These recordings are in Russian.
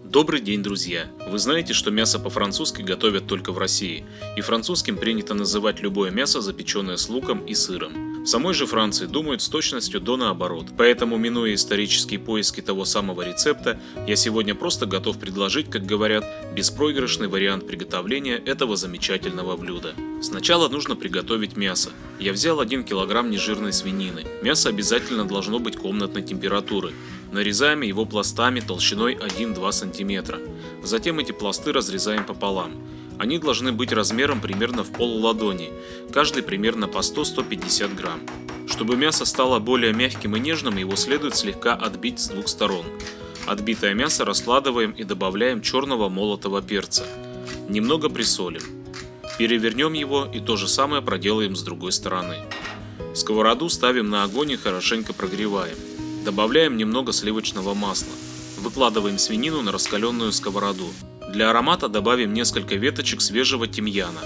Добрый день, друзья! Вы знаете, что мясо по-французски готовят только в России, и французским принято называть любое мясо, запеченное с луком и сыром. В самой же Франции думают с точностью до наоборот, поэтому, минуя исторические поиски того самого рецепта, я сегодня просто готов предложить, как говорят, беспроигрышный вариант приготовления этого замечательного блюда. Сначала нужно приготовить мясо. Я взял 1 килограмм нежирной свинины. Мясо обязательно должно быть комнатной температуры. Нарезаем его пластами толщиной 1-2 см. Затем эти пласты разрезаем пополам. Они должны быть размером примерно в полладони, каждый примерно по 100-150 грамм. Чтобы мясо стало более мягким и нежным, его следует слегка отбить с двух сторон. Отбитое мясо раскладываем и добавляем черного молотого перца. Немного присолим. Перевернем его и то же самое проделаем с другой стороны. Сковороду ставим на огонь и хорошенько прогреваем. Добавляем немного сливочного масла. Выкладываем свинину на раскаленную сковороду. Для аромата добавим несколько веточек свежего тимьяна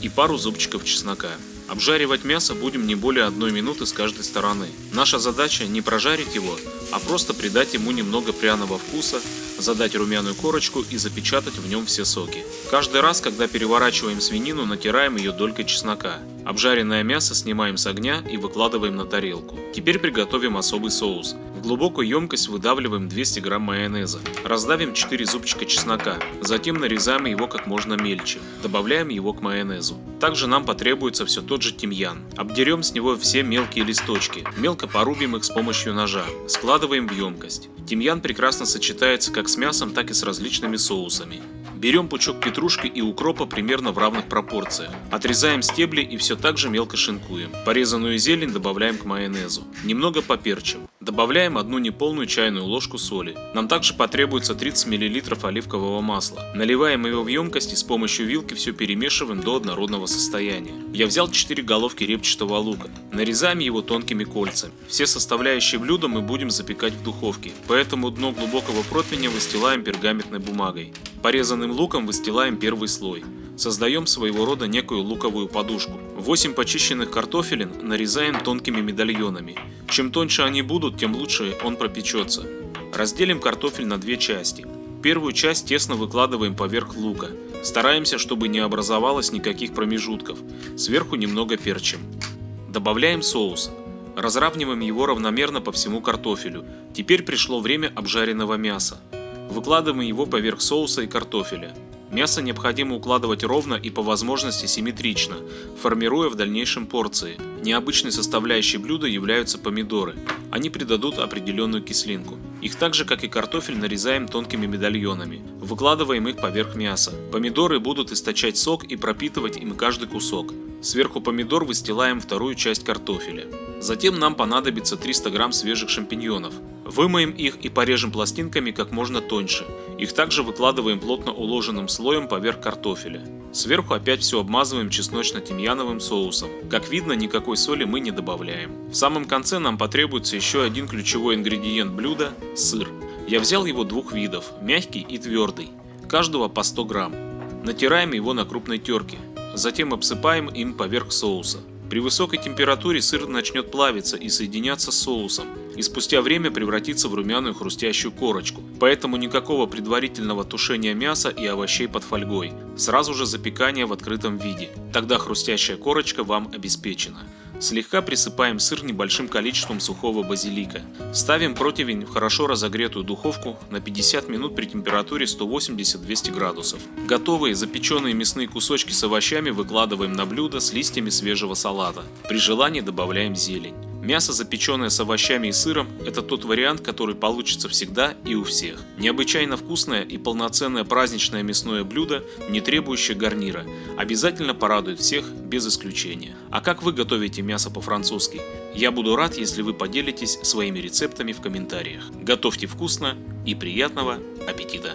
и пару зубчиков чеснока. Обжаривать мясо будем не более 1 минуты с каждой стороны. Наша задача не прожарить его, а просто придать ему немного пряного вкуса, задать румяную корочку и запечатать в нем все соки. Каждый раз, когда переворачиваем свинину, натираем ее долькой чеснока. Обжаренное мясо снимаем с огня и выкладываем на тарелку. Теперь приготовим особый соус. В глубокую емкость выдавливаем 200 грамм майонеза. Раздавим 4 зубчика чеснока. Затем нарезаем его как можно мельче. Добавляем его к майонезу. Также нам потребуется все тот же тимьян. Обдерем с него все мелкие листочки. Мелко порубим их с помощью ножа. Складываем в емкость. Тимьян прекрасно сочетается как с мясом, так и с различными соусами. Берем пучок петрушки и укропа примерно в равных пропорциях. Отрезаем стебли и все так же мелко шинкуем. Порезанную зелень добавляем к майонезу. Немного поперчим. Добавляем 1 неполную чайную ложку соли. Нам также потребуется 30 мл оливкового масла. Наливаем его в емкость и с помощью вилки все перемешиваем до однородного состояния. Я взял 4 головки репчатого лука. Нарезаем его тонкими кольцами. Все составляющие блюда мы будем запекать в духовке, поэтому дно глубокого противня выстилаем пергаментной бумагой. Порезанным луком выстилаем первый слой. Создаем своего рода некую луковую подушку. 8 почищенных картофелин нарезаем тонкими медальонами. Чем тоньше они будут, тем лучше он пропечется. Разделим картофель на 2 части. Первую часть тесно выкладываем поверх лука. Стараемся, чтобы не образовалось никаких промежутков. Сверху немного перчим. Добавляем соус. Разравниваем его равномерно по всему картофелю. Теперь пришло время обжаренного мяса. Выкладываем его поверх соуса и картофеля. Мясо необходимо укладывать ровно и по возможности симметрично, формируя в дальнейшем порции. Необычной составляющей блюда являются помидоры. Они придадут определенную кислинку. Их так же, как и картофель, нарезаем тонкими медальонами. Выкладываем их поверх мяса. Помидоры будут источать сок и пропитывать им каждый кусок. Сверху помидор выстилаем вторую часть картофеля. Затем нам понадобится 300 грамм свежих шампиньонов. Вымоем их и порежем пластинками как можно тоньше. Их также выкладываем плотно уложенным слоем поверх картофеля. Сверху опять все обмазываем чесночно-тимьяновым соусом. Как видно, никакой соли мы не добавляем. В самом конце нам потребуется еще один ключевой ингредиент блюда – сыр. Я взял его 2 видов – мягкий и твердый, каждого по 100 грамм. Натираем его на крупной терке. Затем обсыпаем им поверх соуса. При высокой температуре сыр начнет плавиться и соединяться с соусом, и спустя время превратится в румяную хрустящую корочку. Поэтому никакого предварительного тушения мяса и овощей под фольгой. Сразу же запекание в открытом виде. Тогда хрустящая корочка вам обеспечена. Слегка присыпаем сыр небольшим количеством сухого базилика. Ставим противень в хорошо разогретую духовку на 50 минут при температуре 180-200 градусов. Готовые запеченные мясные кусочки с овощами выкладываем на блюдо с листьями свежего салата. При желании добавляем зелень. Мясо, запеченное с овощами и сыром, это тот вариант, который получится всегда и у всех. Необычайно вкусное и полноценное праздничное мясное блюдо, не требующее гарнира, обязательно порадует всех без исключения. А как вы готовите мясо по-французски? Я буду рад, если вы поделитесь своими рецептами в комментариях. Готовьте вкусно и приятного аппетита!